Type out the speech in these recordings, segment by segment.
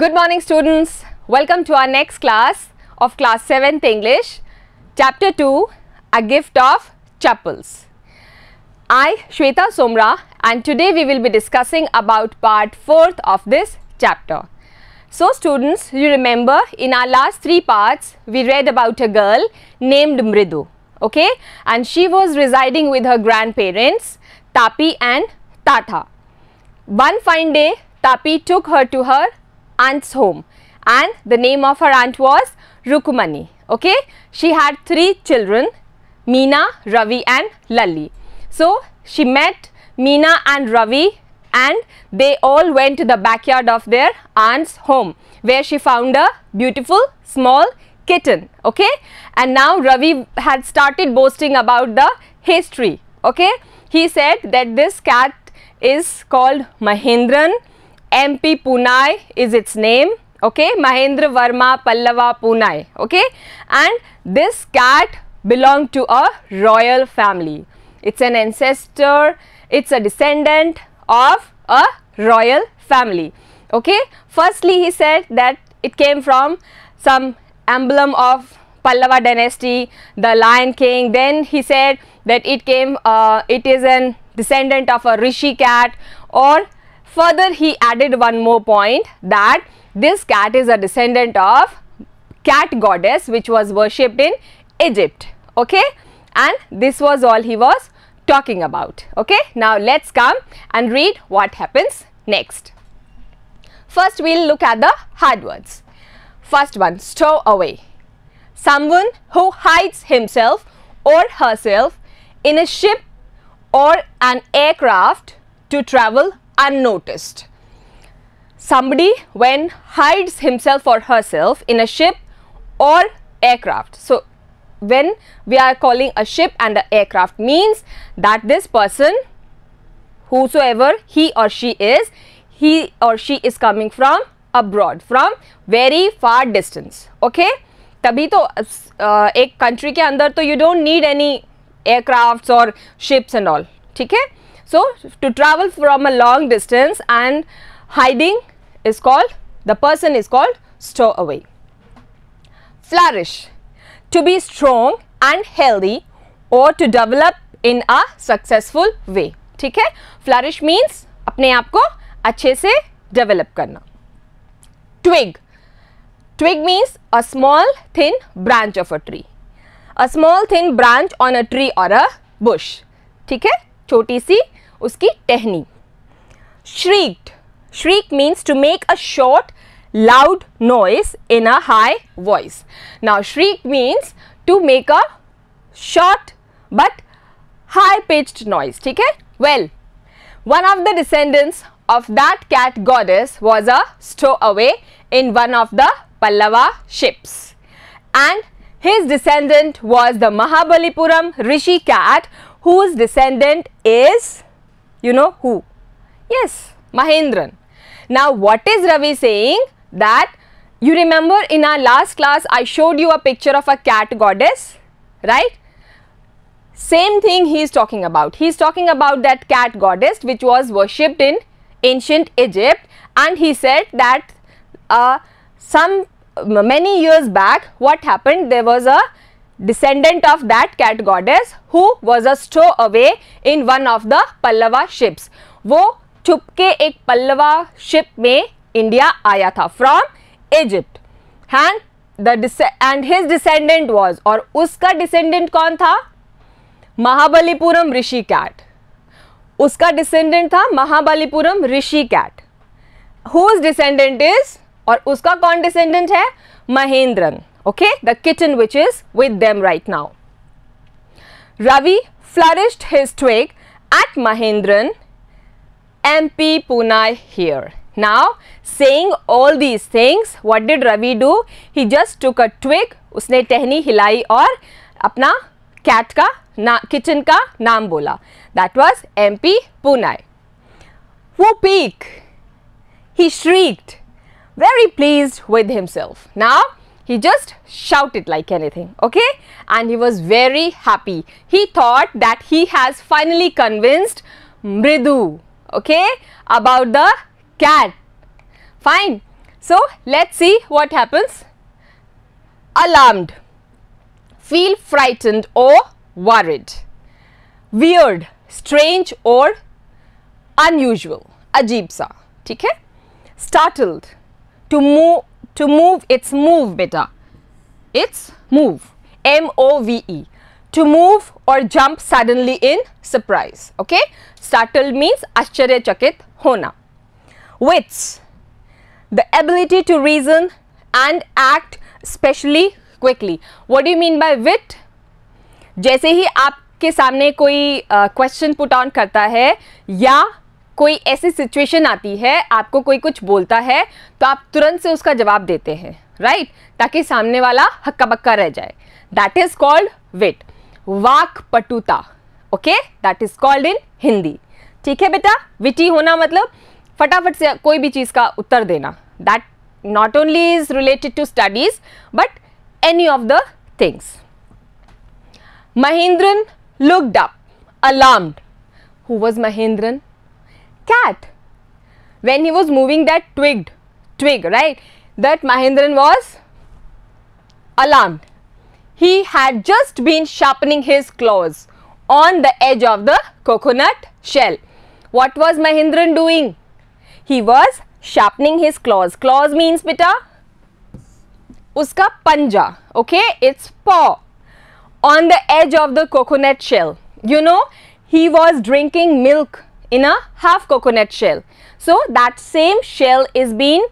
Good morning students, welcome to our next class of class 7th English, chapter 2, A Gift of Chappals. I, Shweta Somra, and today we will be discussing about part 4th of this chapter. So students, you remember in our last 3 parts, we read about a girl named Mridu, okay, and she was residing with her grandparents, Tapi and Tata. One fine day, Tapi took her to her aunt's home and the name of her aunt was Rukumani, okay. She had 3 children, Meena, Ravi and Lalli. So she met Meena and Ravi and they all went to the backyard of their aunt's home where she found a beautiful small kitten, okay. And now Ravi had started boasting about the history, okay. He said that this cat is called Mahendran. MP Punai is its name, okay. Mahendra Varma Pallava Punai, okay. And this cat belonged to a royal family. It's an ancestor, it's a descendant of a royal family, okay. Firstly, he said that it came from some emblem of Pallava dynasty, the Lion King. Then he said that it is an descendant of a Rishi cat, or further he added one more point that this cat is a descendant of cat goddess which was worshipped in Egypt, okay. And this was all he was talking about, okay. Now let's come and read what happens next. First we will look at the hard words. First one, stow away. Someone who hides himself or herself in a ship or an aircraft to travel unnoticed. Somebody when hides himself or herself in a ship or aircraft. So when we are calling a ship and an aircraft means that this person, whosoever he or she is coming from abroad, from very far distance, okay. तभी तो एक country के अंदर तो you don't need any aircrafts or ships and all, ठीक है. So to travel from a long distance and hiding is called, the person is called stow away. Flourish, to be strong and healthy or to develop in a successful way, ठीक है. Flourish means अपने आप को अच्छे से develop करना. Twig, twig means a small thin branch of a tree, a small thin branch on a tree or a bush, ठीक है, छोटी सी उसकी टहनी. Shrieked, shriek means to make a short loud noise in a high voice. Now shriek means to make a short but high pitched noise, ठीक है. Well, one of the descendants of that cat goddess was a stowaway in one of the Pallava ships, and his descendant was the Mahabalipuram Rishi cat, whose descendant is, you know who? Yes, Mahendran. Now what is Ravi saying? That you remember in our last class I showed you a picture of a cat goddess, right? Same thing he is talking about. He is talking about that cat goddess which was worshipped in ancient Egypt, and he said that many years back what happened, there was a descendant of that cat goddess who was a stowaway in one of the Pallava ships. वो चुपके एक Pallava ship में India आया था from Egypt, and his descendant was, और उसका descendant कौन था? महाबलीपुरम ऋषि कैट. उसका descendant था महाबलीपुरम ऋषि कैट, whose descendant is, और उसका कौन descendant है? Mahendran, okay, the kitten which is with them right now. Ravi flourished his twig at Mahendran, MP Punai here. Now saying all these things, what did Ravi do? He just took a twig, उसने टहनी हिलाई और अपना cat का kitchen का नाम बोला. That was MP Punai. Whoopee, he shrieked, very pleased with himself. Now he just shouted like anything, okay, and he was very happy. He thought that he has finally convinced Mridu, okay, about the cat. Fine. So let's see what happens. Alarmed, feel frightened or worried. Weird, strange or unusual, अजीब सा, ठीक है. Startled, to move, it's move बेटा, it's move, M-O-V-E, to move or jump suddenly in surprise. Okay, startled means आश्चर्यचकित होना. Wits, the ability to reason and act especially quickly. What do you mean by wit? जैसे ही आपके सामने कोई question put on करता है या कोई ऐसी सिचुएशन आती है, आपको कोई कुछ बोलता है तो आप तुरंत से उसका जवाब देते हैं, राइट, ताकि सामने वाला हक्का बक्का रह जाए. That is called wit. वाक पटुता, okay, that is called in Hindi. ठीक है बेटा, विटी होना मतलब फटाफट से कोई भी चीज का उत्तर देना. That not only is related to studies but any of the things. Mahendran looked up, alarmed. Who was Mahendran? Cat. When he was moving that twig, right, that Mahendran was alarmed. He had just been sharpening his claws on the edge of the coconut shell. What was Mahendran doing? He was sharpening his claws. Claws means beta uska panja, okay, it's paw, on the edge of the coconut shell. You know, he was drinking milk in a half coconut shell. So that same shell is being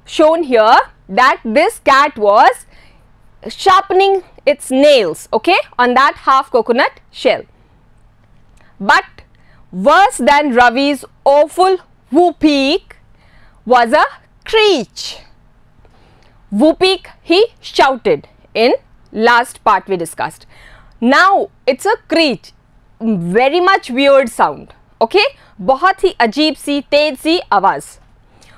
shown here, that this cat was sharpening its nails, okay, on that half coconut shell. But worse than Ravi's awful whoop-eek was a screech. Whoop-eek, he shouted in last part we discussed. Now it's a screech, very much weird sound, okay, बहुत ही अजीब सी तेज सी आवाज.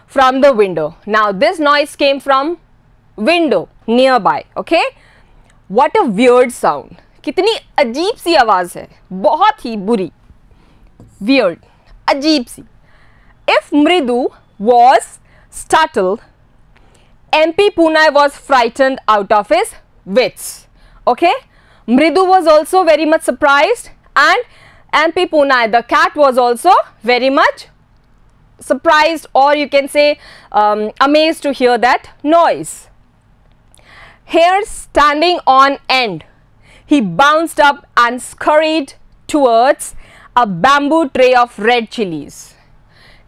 From the window. Now this noise came from window nearby, okay. What a weird sound. कितनी अजीब सी आवाज है, बहुत ही बुरी, weird, अजीब सी. If Mridu was startled, MP Poonai was frightened out of his wits. Okay, Mridu was also very much surprised, and MP Poonai, the cat, was also very much surprised, or you can say amazed to hear that noise. Hair standing on end, he bounced up and scurried towards a bamboo tray of red chilies.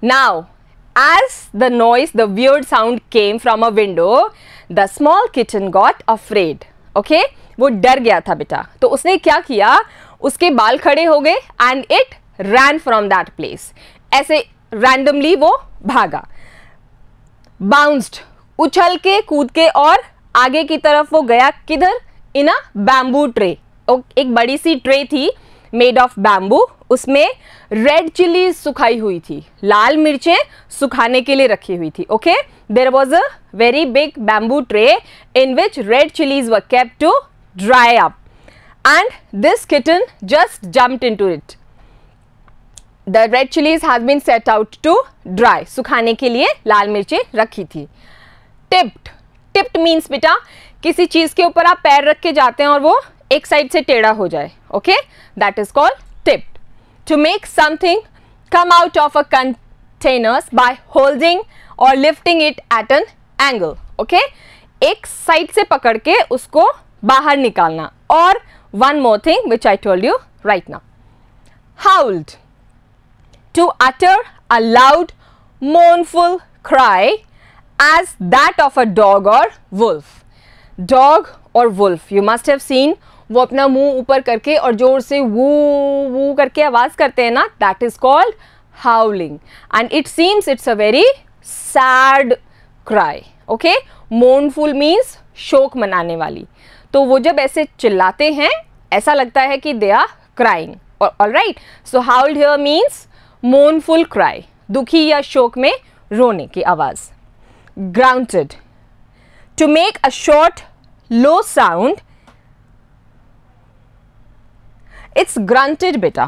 Now, as the noise, the weird sound came from a window, the small kitten got afraid. Okay, वो डर गया था बेटा, तो उसने क्या किया, उसके बाल खड़े हो गए and it ran from that place. ऐसे randomly वो भागा. Bounced, उछल के कूद के, और आगे की तरफ वो गया किधर, in a bamboo tray. एक बड़ी सी ट्रे थी मेड ऑफ बैम्बू, उसमें रेड चिली सुखाई हुई थी, लाल मिर्चें सुखाने के लिए रखी हुई थी. Okay, there was a very big bamboo tray in which red chillies were kept to dry up, and this kitten just jumped into it. The red chillies has been set out to dry, सुखाने के लिए लाल मिर्चें रखी थी. Tipped, tipped means बेटा किसी चीज के ऊपर आप पैर रख के जाते हैं और वो एक साइड से टेढ़ा हो जाए. Okay, that is called tipped. To make something come out of a containers by holding or lifting it at an angle. Okay, एक साइड से पकड़ के उसको बाहर निकालना. और one more thing which I told you right now. Howled, to utter a loud mournful cry as that of a dog or wolf. Dog or wolf, you must have seen, वो अपना मुंह ऊपर करके और जोर से वू वू करके आवाज करते हैं ना, that is called हाउलिंग, and it seems it's a very sad cry. Okay, mournful means शोक मनाने वाली. तो वो जब ऐसे चिल्लाते हैं ऐसा लगता है कि they are crying. Alright, so howled here means mournful cry, दुखी या शोक में रोने की आवाज. Grunted, to make a short low sound, it's grunted beta.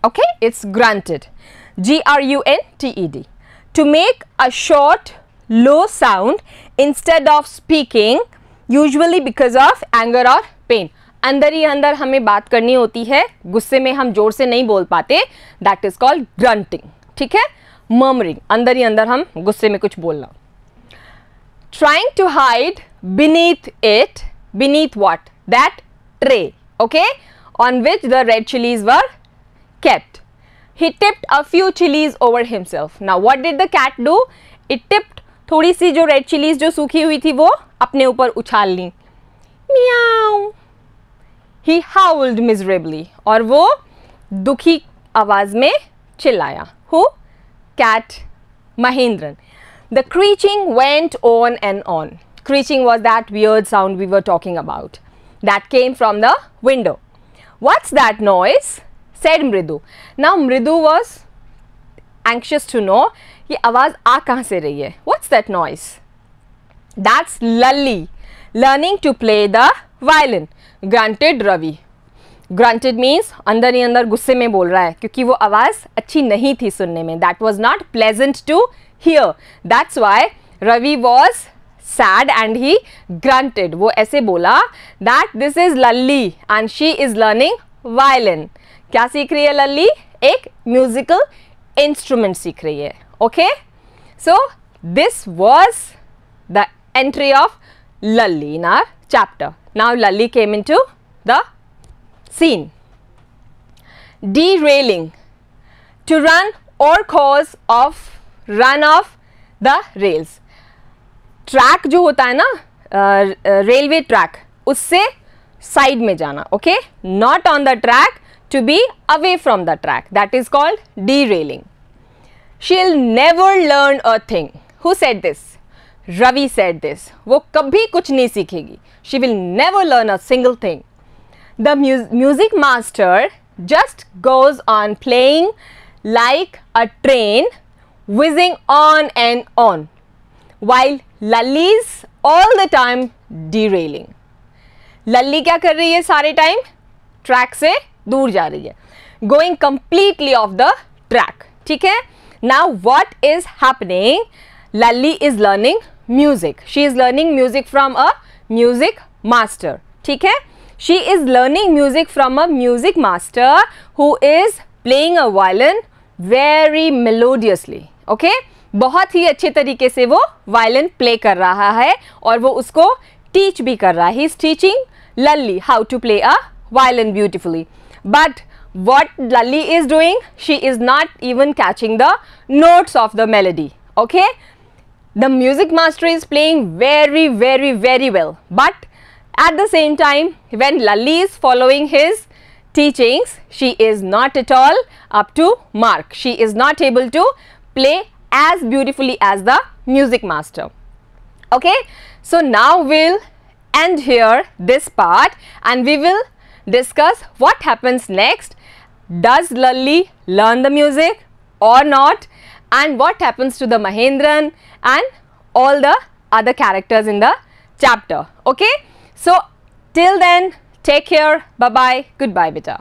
Okay, it's grunted, G-R-U-N-T-E-D. to make a short low sound instead of speaking, usually because of anger or pain. अंदर ही अंदर हमें बात करनी होती है, गुस्से में हम जोर से नहीं बोल पाते, that is called grunting. ठीक है, murmuring, अंदर ही अंदर हम गुस्से में कुछ बोलना. Trying to hide beneath it, beneath what? That tray, okay, on which the red chilies were kept. He tipped a few chilies over himself. Now what did the cat do? It tipped थोड़ी सी जो red chilies जो सूखी हुई थी वो अपने ऊपर उछाल ली. Meow. He howled miserably. और वो दुखी आवाज में चिल्लाया. Who? Cat Mahendran. The creaking went on and on. Creaking was that weird sound we were talking about that came from the window. What's that noise? Said Mridu. Now Mridu was anxious to know ये आवाज आ कहाँ से रही है. What's that noise? That's Lalli learning to play the violin. Grunted Ravi. Grunted means अंदर ही अंदर गुस्से में बोल रहा है क्योंकि वो आवाज अच्छी नहीं थी सुनने में. That was not pleasant to hear. That's why Ravi was sad and he grunted. वो ऐसे बोला that this is Lalli and she is learning violin. क्या सीख रही है लल्ली? एक musical instrument सीख रही है. Okay? So this was the entry of Lalli in our chapter. Now Lalli came into the scene. Derailing. To run or cause of run off the rails. Track जो होता है ना, रेलवे ट्रैक, उससे side में जाना. Okay, not on the track, to be away from the track, that is called derailing. She'll never learn a thing. Who said this? Ravi said this. वो कभी कुछ नहीं सीखेगी. She will never learn a single thing. The music master just goes on playing like a train whizzing on and on, while Lalli's all the time derailing. लल्ली क्या कर रही है सारे time? Track से दूर जा रही है, going completely off the track. ठीक है? Now what is happening? Lalli is learning music. She is learning music from a music master. ठीक है? She is learning music from a music master who is playing a violin very melodiously. Okay? बहुत ही अच्छे तरीके से वो violin play कर रहा है और वो उसको टीच भी कर रहा है. He is teaching Lalli how to play a violin beautifully. But what Lalli is doing, she is not even catching the notes of the melody. Okay, the music master is playing very well, but at the same time when Lalli is following his teachings, she is not at all up to mark. She is not able to play as beautifully as the music master. Okay, so now we'll end here this part and we will discuss what happens next. Does Lalli learn the music or not, and what happens to the Mahendran and all the other characters in the chapter. Okay, so till then, take care, bye bye, goodbye beta.